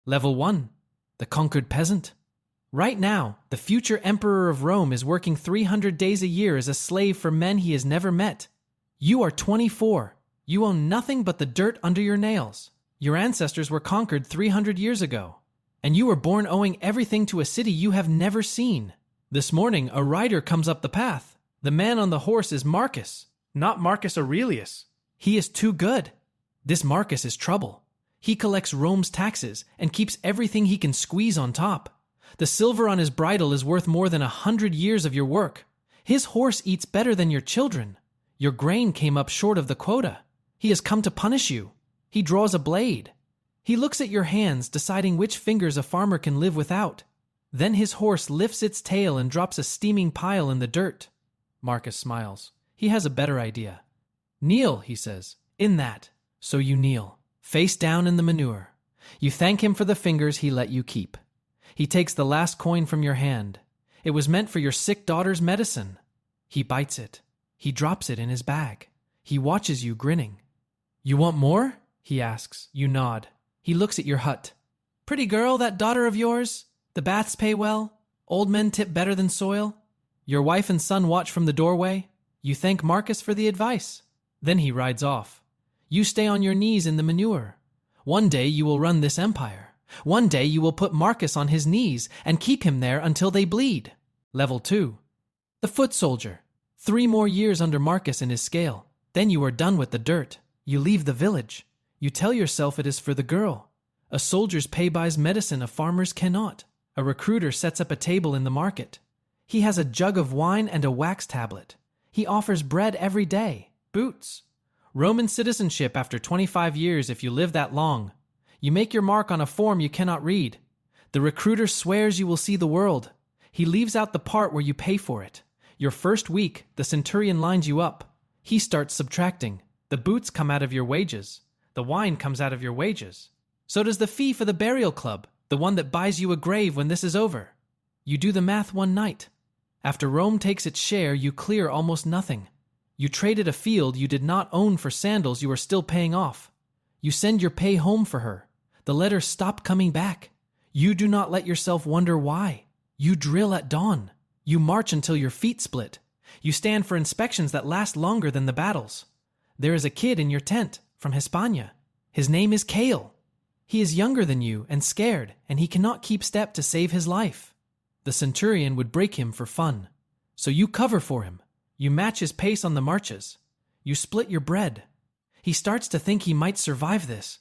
Level 1. The conquered peasant. Right now, the future emperor of Rome is working 300 days a year as a slave for men he has never met. You are 24. You own nothing but the dirt under your nails. Your ancestors were conquered 300 years ago, and you were born owing everything to a city you have never seen. This morning, a rider comes up the path. The man on the horse is Marcus, not Marcus Aurelius. He is too good. This Marcus is trouble. He collects Rome's taxes and keeps everything he can squeeze on top. The silver on his bridle is worth more than 100 years of your work. His horse eats better than your children. Your grain came up short of the quota. He has come to punish you. He draws a blade. He looks at your hands, deciding which fingers a farmer can live without. Then his horse lifts its tail and drops a steaming pile in the dirt. Marcus smiles. He has a better idea. Kneel, he says, in that. So you kneel, face down in the manure. You thank him for the fingers he let you keep. He takes the last coin from your hand. It was meant for your sick daughter's medicine. He bites it. He drops it in his bag. He watches you grinning. You want more? He asks. You nod. He looks at your hut. Pretty girl, that daughter of yours? The baths pay well? Old men tip better than soil? Your wife and son watch from the doorway? You thank Marcus for the advice. Then he rides off. You stay on your knees in the manure. One day you will run this empire. One day you will put Marcus on his knees and keep him there until they bleed. Level 2. The foot soldier. 3 more years under Marcus in his scale. Then you are done with the dirt. You leave the village. You tell yourself it is for the girl. A soldier's pay buys medicine a farmer's cannot. A recruiter sets up a table in the market. He has a jug of wine and a wax tablet. He offers bread every day. Boots. Roman citizenship after 25 years if you live that long. You make your mark on a form you cannot read. The recruiter swears you will see the world. He leaves out the part where you pay for it. Your first week, the centurion lines you up. He starts subtracting. The boots come out of your wages. The wine comes out of your wages. So does the fee for the burial club, the one that buys you a grave when this is over. You do the math one night. After Rome takes its share, you clear almost nothing. You traded a field you did not own for sandals you are still paying off. You send your pay home for her. The letters stop coming back. You do not let yourself wonder why. You drill at dawn. You march until your feet split. You stand for inspections that last longer than the battles. There is a kid in your tent from Hispania. His name is Kale. He is younger than you and scared, and he cannot keep step to save his life. The centurion would break him for fun. So you cover for him. You match his pace on the marches. You split your bread. He starts to think he might survive this.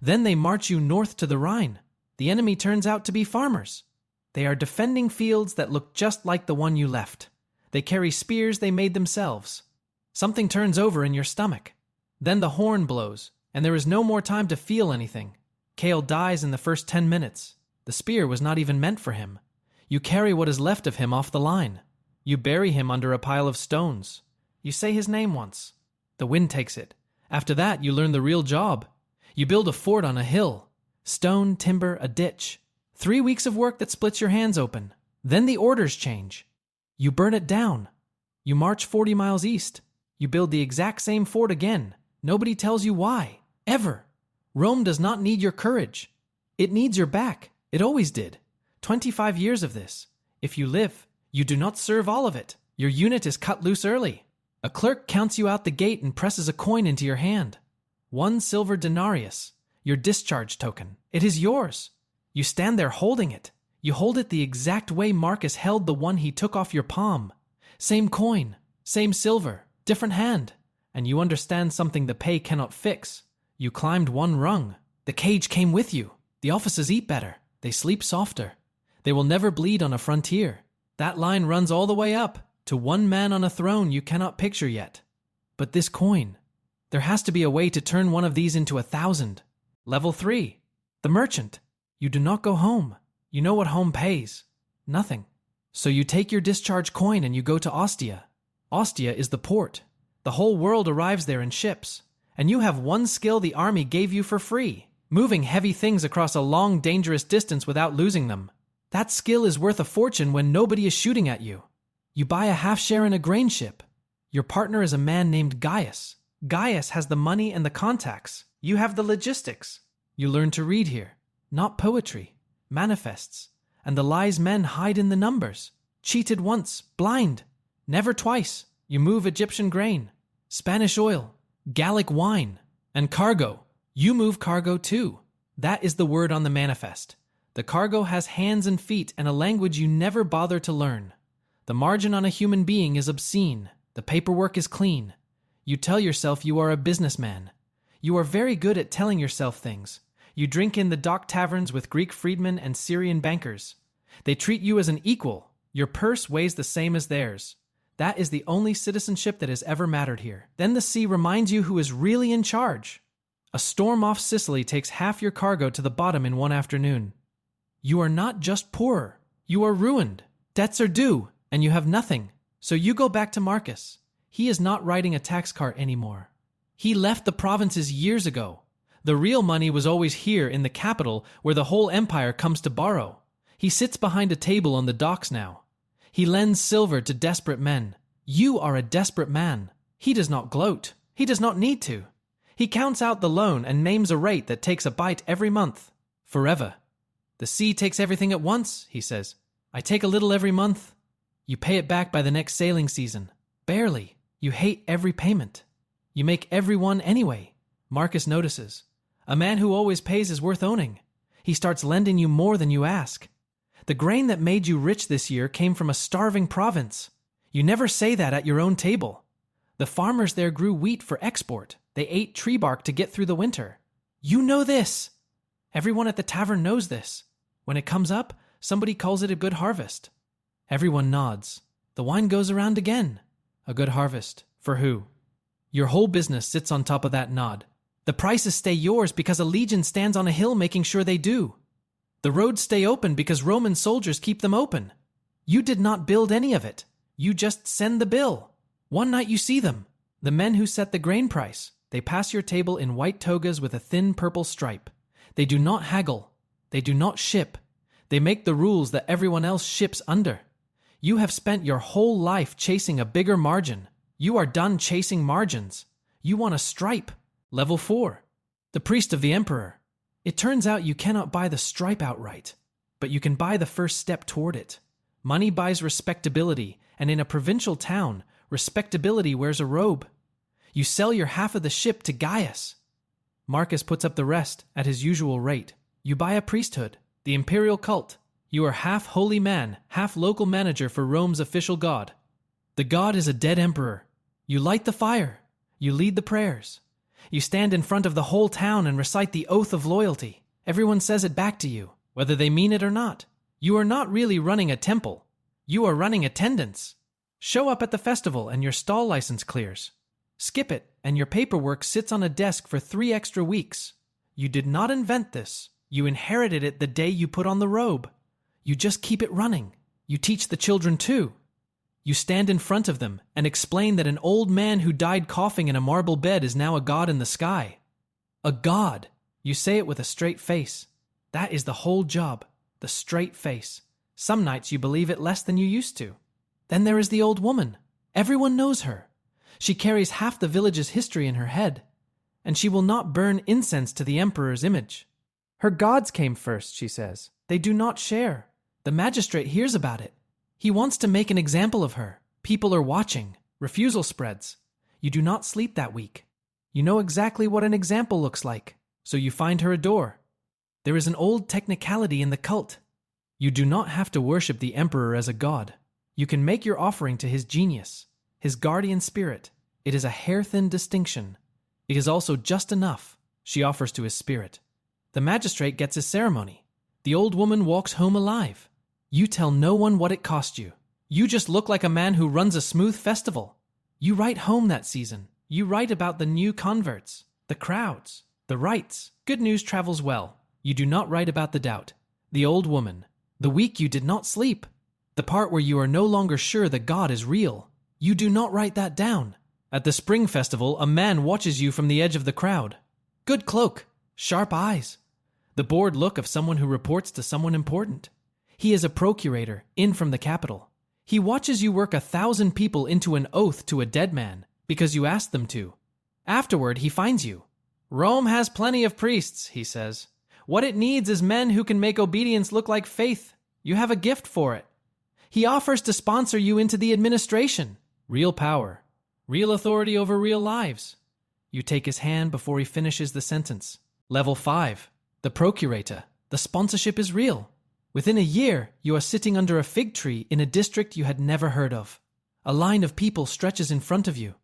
Then they march you north to the Rhine. The enemy turns out to be farmers. They are defending fields that look just like the one you left. They carry spears they made themselves. Something turns over in your stomach. Then the horn blows, and there is no more time to feel anything. Kale dies in the first 10 minutes. The spear was not even meant for him. You carry what is left of him off the line. You bury him under a pile of stones. You say his name once. The wind takes it. After that, you learn the real job. You build a fort on a hill. Stone, timber, a ditch. 3 weeks of work that splits your hands open. Then the orders change. You burn it down. You march 40 miles east. You build the exact same fort again. Nobody tells you why. Ever. Rome does not need your courage. It needs your back. It always did. 25 years of this. If you live, you do not serve all of it. Your unit is cut loose early. A clerk counts you out the gate and presses a coin into your hand. 1 silver denarius, your discharge token. It is yours. You stand there holding it. You hold it the exact way Marcus held the one he took off your palm. Same coin, same silver, different hand. And you understand something the pay cannot fix. You climbed 1 rung. The cage came with you. The officers eat better. They sleep softer. They will never bleed on a frontier. That line runs all the way up to 1 man on a throne you cannot picture yet. But this coin, there has to be a way to turn one of these into 1,000. Level 3, the merchant. You do not go home. You know what home pays. Nothing. So you take your discharge coin and you go to Ostia. Ostia is the port. The whole world arrives there in ships. And you have one skill the army gave you for free, moving heavy things across a long, dangerous distance without losing them. That skill is worth a fortune when nobody is shooting at you. You buy a half share in a grain ship. Your partner is a man named Gaius. Gaius has the money and the contacts. You have the logistics. You learn to read here. not poetry, manifests, and the lies men hide in the numbers. Cheated once, blind, never twice. You move Egyptian grain, Spanish oil, Gallic wine, and cargo. You move cargo too. That is the word on the manifest. The cargo has hands and feet and a language you never bother to learn. The margin on a human being is obscene. The paperwork is clean. You tell yourself you are a businessman. You are very good at telling yourself things. You drink in the dock taverns with Greek freedmen and Syrian bankers. They treat you as an equal. Your purse weighs the same as theirs. That is the only citizenship that has ever mattered here. Then the sea reminds you who is really in charge. A storm off Sicily takes half your cargo to the bottom in one afternoon. You are not just poorer. You are ruined. Debts are due, and you have nothing. So you go back to Marcus. He is not riding a tax cart anymore. He left the provinces years ago. The real money was always here in the capital where the whole empire comes to borrow. He sits behind a table on the docks now. He lends silver to desperate men. You are a desperate man. He does not gloat. He does not need to. He counts out the loan and names a rate that takes a bite every month. Forever. The sea takes everything at once, he says. I take a little every month. You pay it back by the next sailing season. Barely. You hate every payment. You make every one anyway. Marcus notices. A man who always pays is worth owning. He starts lending you more than you ask. The grain that made you rich this year came from a starving province. You never say that at your own table. The farmers there grew wheat for export. They ate tree bark to get through the winter. You know this. Everyone at the tavern knows this. When it comes up, somebody calls it a good harvest. Everyone nods. The wine goes around again. A good harvest. For who? Your whole business sits on top of that nod. The prices stay yours because a legion stands on a hill making sure they do. The roads stay open because Roman soldiers keep them open. You did not build any of it. You just send the bill. One night you see them. The men who set the grain price. They pass your table in white togas with a thin purple stripe. They do not haggle. They do not ship. They make the rules that everyone else ships under. You have spent your whole life chasing a bigger margin. You are done chasing margins. You want a stripe. Level 4. The priest of the emperor. It turns out you cannot buy the stripe outright, but you can buy the first step toward it. Money buys respectability, and in a provincial town, respectability wears a robe. You sell your half of the ship to Gaius. Marcus puts up the rest at his usual rate. You buy a priesthood, the imperial cult. You are half holy man, half local manager for Rome's official god. The god is a dead emperor. You light the fire. You lead the prayers. You stand in front of the whole town and recite the oath of loyalty. Everyone says it back to you, whether they mean it or not. You are not really running a temple. You are running attendance. Show up at the festival and your stall license clears. Skip it and your paperwork sits on a desk for 3 extra weeks. You did not invent this. You inherited it the day you put on the robe. You just keep it running. You teach the children too. You stand in front of them and explain that an old man who died coughing in a marble bed is now a god in the sky. A god. You say it with a straight face. That is the whole job. The straight face. Some nights you believe it less than you used to. Then there is the old woman. Everyone knows her. She carries half the village's history in her head, and she will not burn incense to the emperor's image. Her gods came first, she says. They do not share. The magistrate hears about it. He wants to make an example of her. People are watching. Refusal spreads. You do not sleep that week. You know exactly what an example looks like, so you find her a door. There is an old technicality in the cult. You do not have to worship the emperor as a god. You can make your offering to his genius, his guardian spirit. It is a hair-thin distinction. It is also just enough. She offers to his spirit. The magistrate gets his ceremony. The old woman walks home alive. You tell no one what it cost you. You just look like a man who runs a smooth festival. You write home that season. You write about the new converts, the crowds, the rites. Good news travels well. You do not write about the doubt. The old woman. The week you did not sleep. The part where you are no longer sure that God is real. You do not write that down. At the spring festival, a man watches you from the edge of the crowd. Good cloak, sharp eyes. The bored look of someone who reports to someone important. He is a procurator, in from the capital. He watches you work 1,000 people into an oath to a dead man, because you asked them to. Afterward, he finds you. Rome has plenty of priests, he says. What it needs is men who can make obedience look like faith. You have a gift for it. He offers to sponsor you into the administration. Real power. Real authority over real lives. You take his hand before he finishes the sentence. Level 5. The procurator. The sponsorship is real. Within a year, you are sitting under a fig tree in a district you had never heard of. A line of people stretches in front of you.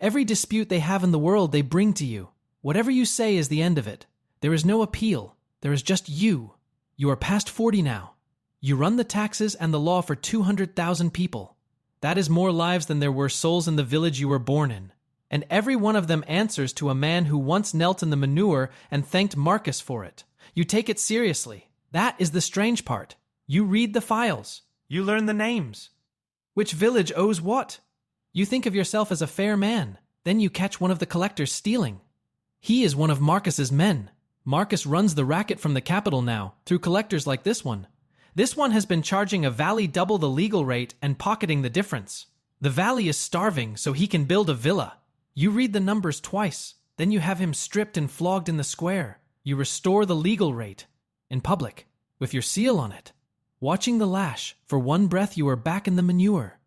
Every dispute they have in the world they bring to you. Whatever you say is the end of it. There is no appeal. There is just you. You are past 40 now. You run the taxes and the law for 200,000 people. That is more lives than there were souls in the village you were born in. And every one of them answers to a man who once knelt in the manure and thanked Marcus for it. You take it seriously. That is the strange part. You read the files. You learn the names. Which village owes what? You think of yourself as a fair man. Then you catch one of the collectors stealing. He is one of Marcus's men. Marcus runs the racket from the capital now, through collectors like this one. This one has been charging a valley double the legal rate and pocketing the difference. The valley is starving so he can build a villa. You read the numbers twice. Then you have him stripped and flogged in the square. You restore the legal rate. In public, with your seal on it. Watching the lash, for one breath you are back in the manure.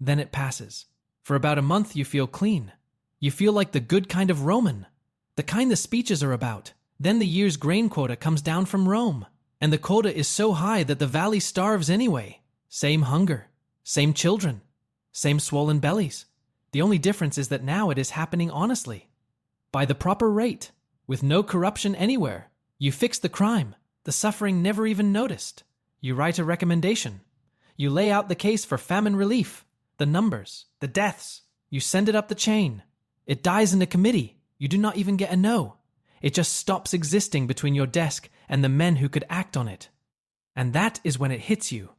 Then it passes. For about a month you feel clean. You feel like the good kind of Roman. The kind the speeches are about. Then the year's grain quota comes down from Rome. And the quota is so high that the valley starves anyway. Same hunger. Same children. Same swollen bellies. The only difference is that now it is happening honestly. By the proper rate. With no corruption anywhere. You fix the crime. The suffering never even noticed. You write a recommendation. You lay out the case for famine relief. The numbers. The deaths. You send it up the chain. It dies in a committee. You do not even get a no. It just stops existing between your desk and the men who could act on it. And that is when it hits you.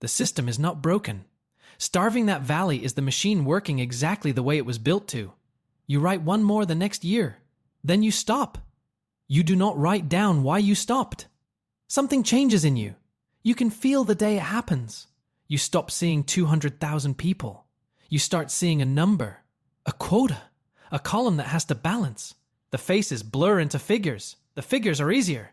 The system is not broken. Starving that valley is the machine working exactly the way it was built to. You write one more the next year. Then you stop. You do not write down why you stopped. Something changes in you. You can feel the day it happens. You stop seeing 200,000 people. You start seeing a number, a quota, a column that has to balance. The faces blur into figures. The figures are easier.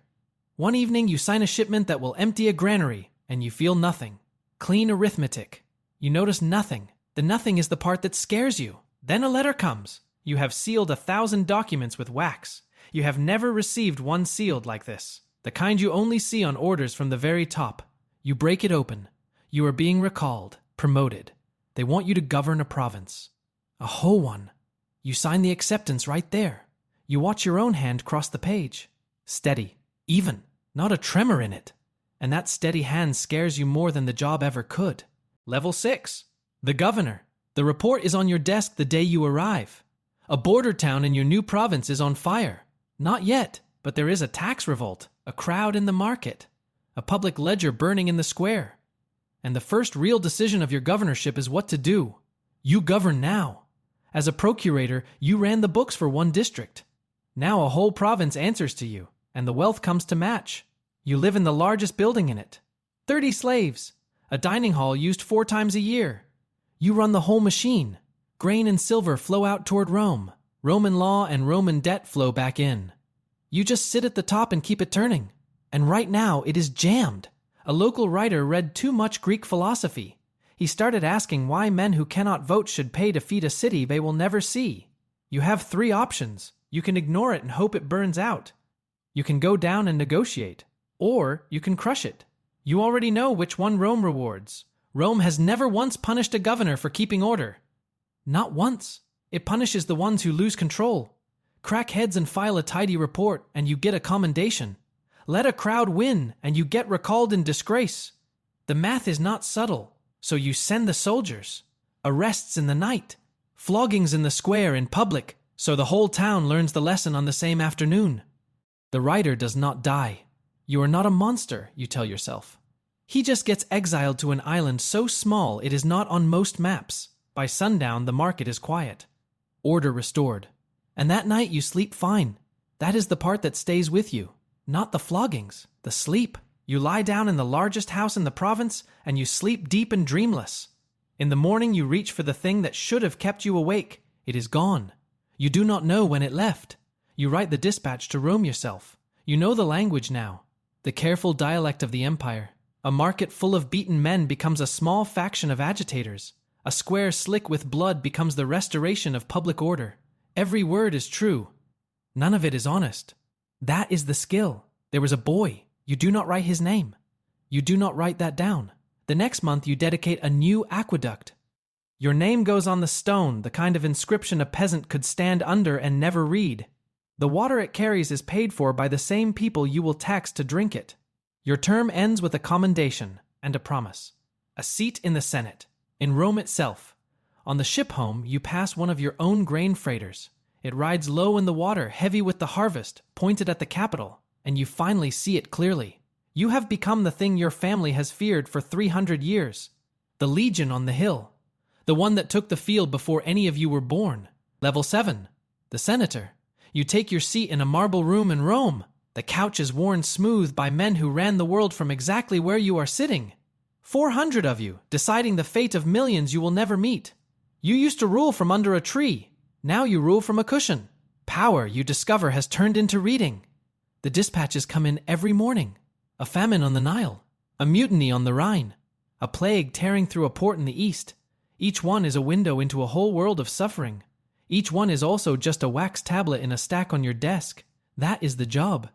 One evening you sign a shipment that will empty a granary, and you feel nothing. Clean arithmetic. You notice nothing. The nothing is the part that scares you. Then a letter comes. You have sealed 1,000 documents with wax. You have never received one sealed like this. The kind you only see on orders from the very top. You break it open. You are being recalled, promoted. They want you to govern a province. A whole one. You sign the acceptance right there. You watch your own hand cross the page. Steady. Even. Not a tremor in it. And that steady hand scares you more than the job ever could. Level 6. The governor. The report is on your desk the day you arrive. A border town in your new province is on fire. Not yet, but there is a tax revolt, a crowd in the market, a public ledger burning in the square. And the first real decision of your governorship is what to do. You govern now. As a procurator, you ran the books for one district. Now a whole province answers to you, and the wealth comes to match. You live in the largest building in it. 30 slaves. A dining hall used 4 times a year. You run the whole machine. Grain and silver flow out toward Rome. Roman law and Roman debt flow back in. You just sit at the top and keep it turning. And right now it is jammed. A local writer read too much Greek philosophy. He started asking why men who cannot vote should pay to feed a city they will never see. You have 3 options. You can ignore it and hope it burns out. You can go down and negotiate. Or you can crush it. You already know which one Rome rewards. Rome has never once punished a governor for keeping order. Not once. It punishes the ones who lose control. Crack heads and file a tidy report, and you get a commendation. Let a crowd win, and you get recalled in disgrace. The math is not subtle, so you send the soldiers. Arrests in the night. Floggings in the square in public, so the whole town learns the lesson on the same afternoon. The writer does not die. You are not a monster, you tell yourself. He just gets exiled to an island so small it is not on most maps. By sundown, the market is quiet. Order restored. And that night you sleep fine. That is the part that stays with you. Not the floggings, the sleep. You lie down in the largest house in the province and you sleep deep and dreamless. In the morning you reach for the thing that should have kept you awake. It is gone. You do not know when it left. You write the dispatch to Rome yourself. You know the language now, the careful dialect of the empire. A market full of beaten men becomes a small faction of agitators. A square slick with blood becomes the restoration of public order. Every word is true. None of it is honest. That is the skill. There was a boy. You do not write his name. You do not write that down. The next month you dedicate a new aqueduct. Your name goes on the stone, the kind of inscription a peasant could stand under and never read. The water it carries is paid for by the same people you will tax to drink it. Your term ends with a commendation and a promise. A seat in the Senate, in Rome itself. On the ship home, you pass one of your own grain freighters. It rides low in the water, heavy with the harvest, pointed at the capital, and you finally see it clearly. You have become the thing your family has feared for 300 years. The legion on the hill. The one that took the field before any of you were born. Level 7. The senator. You take your seat in a marble room in Rome. The couch is worn smooth by men who ran the world from exactly where you are sitting. 400 of you, deciding the fate of millions you will never meet. You used to rule from under a tree. Now you rule from a cushion. Power, you discover, has turned into reading. The dispatches come in every morning. A famine on the Nile. A mutiny on the Rhine. A plague tearing through a port in the east. Each one is a window into a whole world of suffering. Each one is also just a wax tablet in a stack on your desk. That is the job.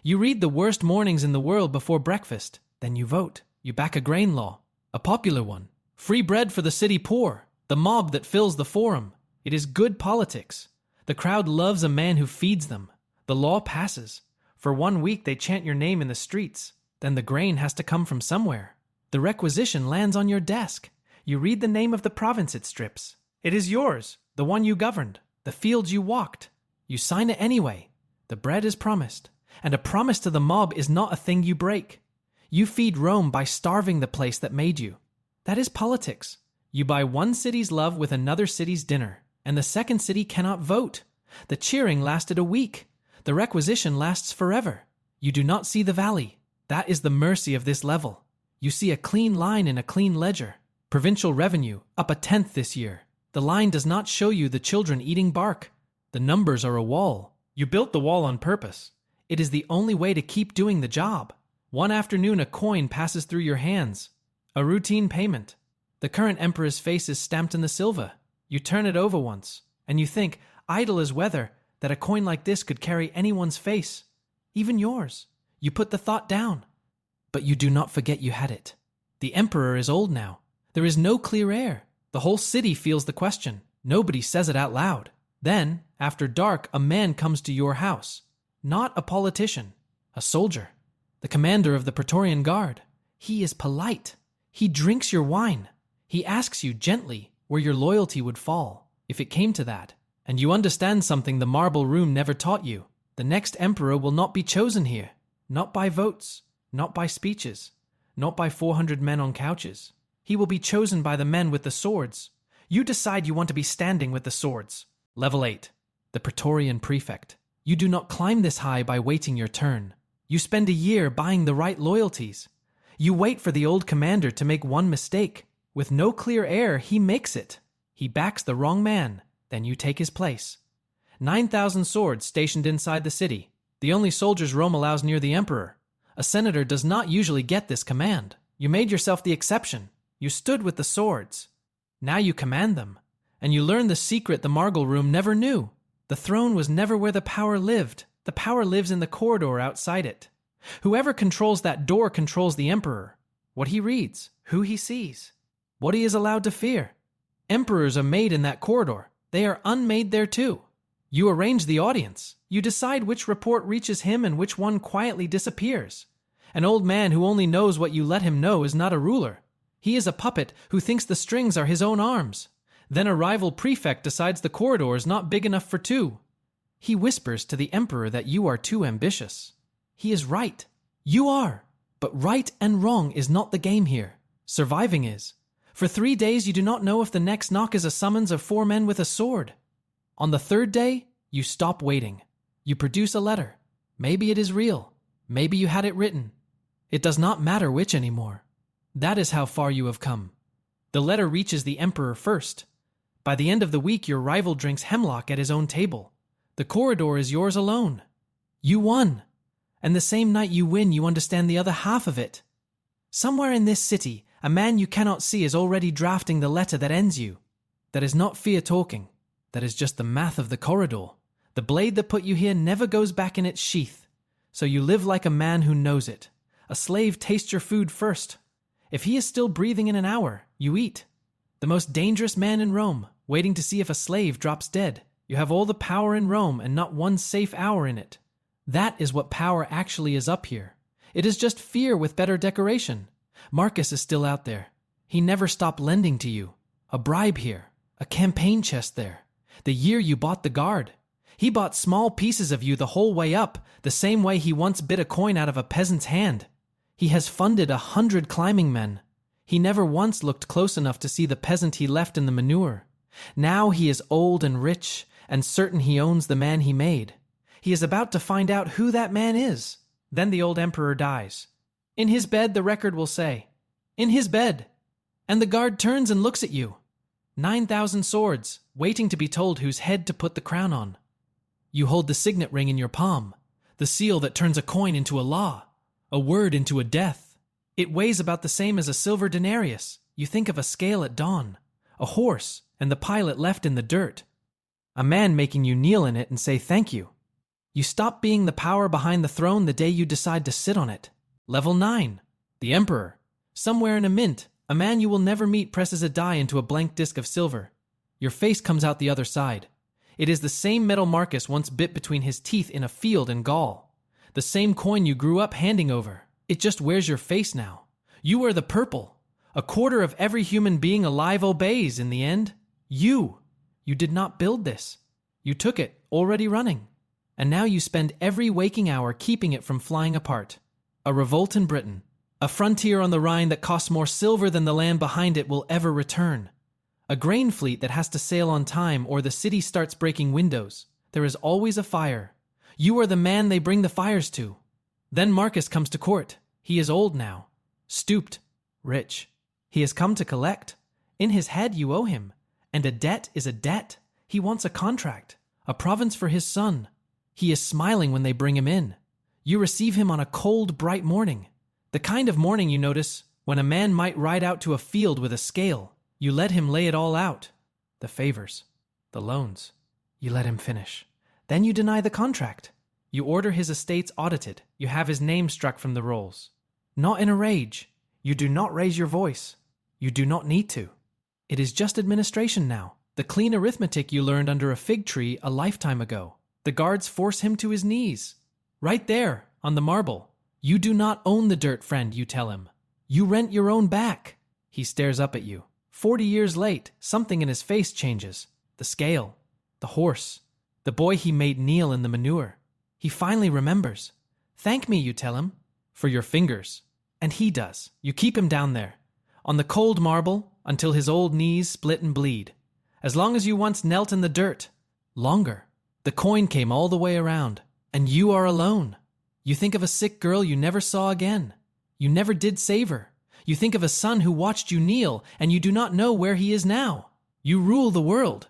You read the worst mornings in the world before breakfast. Then you vote. You back a grain law. A popular one. Free bread for the city poor. The mob that fills the forum. It is good politics. The crowd loves a man who feeds them. The law passes. For 1 week they chant your name in the streets. Then the grain has to come from somewhere. The requisition lands on your desk. You read the name of the province it strips. It is yours, the one you governed, the fields you walked. You sign it anyway. The bread is promised. And a promise to the mob is not a thing you break. You feed Rome by starving the place that made you. That is politics. You buy one city's love with another city's dinner, and the second city cannot vote. The cheering lasted a week. The requisition lasts forever. You do not see the valley. That is the mercy of this level. You see a clean line in a clean ledger. Provincial revenue, up 1/10 this year. The line does not show you the children eating bark. The numbers are a wall. You built the wall on purpose. It is the only way to keep doing the job. One afternoon a coin passes through your hands. A routine payment. The current emperor's face is stamped in the silver. You turn it over once, and you think, idle as weather, that a coin like this could carry anyone's face, even yours. You put the thought down. But you do not forget you had it. The emperor is old now. There is no clear air. The whole city feels the question. Nobody says it out loud. Then, after dark, a man comes to your house. Not a politician, a soldier. The commander of the Praetorian Guard. He is polite. He drinks your wine. He asks you gently where your loyalty would fall, if it came to that. And you understand something the marble room never taught you. The next emperor will not be chosen here. Not by votes, not by speeches, not by 400 men on couches. He will be chosen by the men with the swords. You decide you want to be standing with the swords. Level 8. The Praetorian prefect. You do not climb this high by waiting your turn. You spend a year buying the right loyalties. You wait for the old commander to make one mistake. With no clear air, he makes it. He backs the wrong man. Then you take his place. 9,000 swords stationed inside the city. The only soldiers Rome allows near the emperor. A senator does not usually get this command. You made yourself the exception. You stood with the swords. Now you command them. And you learn the secret the marble room never knew. The throne was never where the power lived. The power lives in the corridor outside it. Whoever controls that door controls the emperor. What he reads, who he sees, what he is allowed to fear. Emperors are made in that corridor. They are unmade there too. You arrange the audience. You decide which report reaches him and which one quietly disappears. An old man who only knows what you let him know is not a ruler. He is a puppet who thinks the strings are his own arms. Then a rival prefect decides the corridor is not big enough for two. He whispers to the emperor that you are too ambitious. He is right. You are. But right and wrong is not the game here. Surviving is. For 3 days you do not know if the next knock is a summons of 4 men with a sword. On the 3rd day, you stop waiting. You produce a letter. Maybe it is real. Maybe you had it written. It does not matter which anymore. That is how far you have come. The letter reaches the emperor first. By the end of the week, your rival drinks hemlock at his own table. The corridor is yours alone. You won. And the same night you win, you understand the other half of it. Somewhere in this city, a man you cannot see is already drafting the letter that ends you. That is not fear talking. That is just the math of the corridor. The blade that put you here never goes back in its sheath. So you live like a man who knows it. A slave tastes your food first. If he is still breathing in an hour, you eat. The most dangerous man in Rome, waiting to see if a slave drops dead. You have all the power in Rome and not one safe hour in it. That is what power actually is up here. It is just fear with better decoration. Marcus is still out there. He never stopped lending to you. A bribe here. A campaign chest there. The year you bought the guard. He bought small pieces of you the whole way up, the same way he once bit a coin out of a peasant's hand. He has funded 100 climbing men. He never once looked close enough to see the peasant he left in the manure. Now he is old and rich, and certain he owns the man he made. He is about to find out who that man is. Then the old emperor dies. In his bed, the record will say, "In his bed." And the guard turns and looks at you. 9,000 swords, waiting to be told whose head to put the crown on. You hold the signet ring in your palm, the seal that turns a coin into a law, a word into a death. It weighs about the same as a silver denarius. You think of a scale at dawn, a horse, and the pilot left in the dirt. A man making you kneel in it and say thank you. You stop being the power behind the throne the day you decide to sit on it. Level 9. The emperor. Somewhere in a mint, a man you will never meet presses a die into a blank disc of silver. Your face comes out the other side. It is the same metal Marcus once bit between his teeth in a field in Gaul. The same coin you grew up handing over. It just wears your face now. You are the purple. A quarter of every human being alive obeys in the end. You did not build this. You took it, already running. And now you spend every waking hour keeping it from flying apart. A revolt in Britain. A frontier on the Rhine that costs more silver than the land behind it will ever return. A grain fleet that has to sail on time or the city starts breaking windows. There is always a fire. You are the man they bring the fires to. Then Marcus comes to court. He is old now. Stooped. Rich. He has come to collect. In his head you owe him. And a debt is a debt. He wants a contract. A province for his son. He is smiling when they bring him in. You receive him on a cold, bright morning. The kind of morning you notice when a man might ride out to a field with a scale. You let him lay it all out. The favors. The loans. You let him finish. Then you deny the contract. You order his estates audited. You have his name struck from the rolls. Not in a rage. You do not raise your voice. You do not need to. It is just administration now. The clean arithmetic you learned under a fig tree a lifetime ago. The guards force him to his knees. Right there, on the marble. You do not own the dirt, friend, you tell him. You rent your own back. He stares up at you. 40 years late, something in his face changes. The scale. The horse. The boy he made kneel in the manure. He finally remembers. Thank me, you tell him, for your fingers. And he does. You keep him down there, on the cold marble, until his old knees split and bleed. As long as you once knelt in the dirt. Longer. The coin came all the way around, and you are alone. You think of a sick girl you never saw again. You never did save her. You think of a son who watched you kneel, and you do not know where he is now. You rule the world.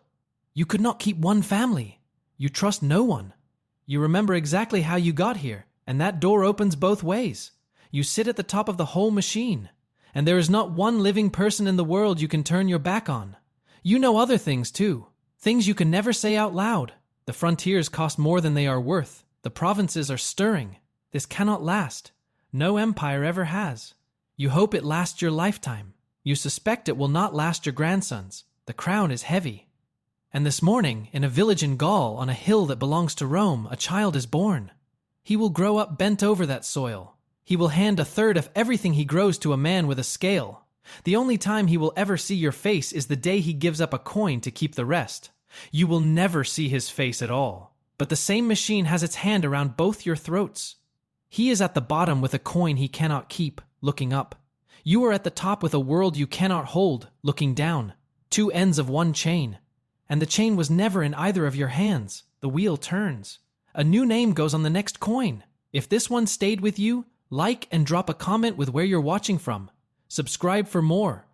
You could not keep one family. You trust no one. You remember exactly how you got here, and that door opens both ways. You sit at the top of the whole machine, and there is not one living person in the world you can turn your back on. You know other things too, things you can never say out loud. The frontiers cost more than they are worth. The provinces are stirring. This cannot last. No empire ever has. You hope it lasts your lifetime. You suspect it will not last your grandson's. The crown is heavy. And this morning, in a village in Gaul, on a hill that belongs to Rome, a child is born. He will grow up bent over that soil. He will hand a third of everything he grows to a man with a scale. The only time he will ever see your face is the day he gives up a coin to keep the rest. You will never see his face at all. But the same machine has its hand around both your throats. He is at the bottom with a coin he cannot keep, looking up. You are at the top with a world you cannot hold, looking down. Two ends of one chain. And the chain was never in either of your hands. The wheel turns. A new name goes on the next coin. If this one stayed with you, like and drop a comment with where you're watching from. Subscribe for more.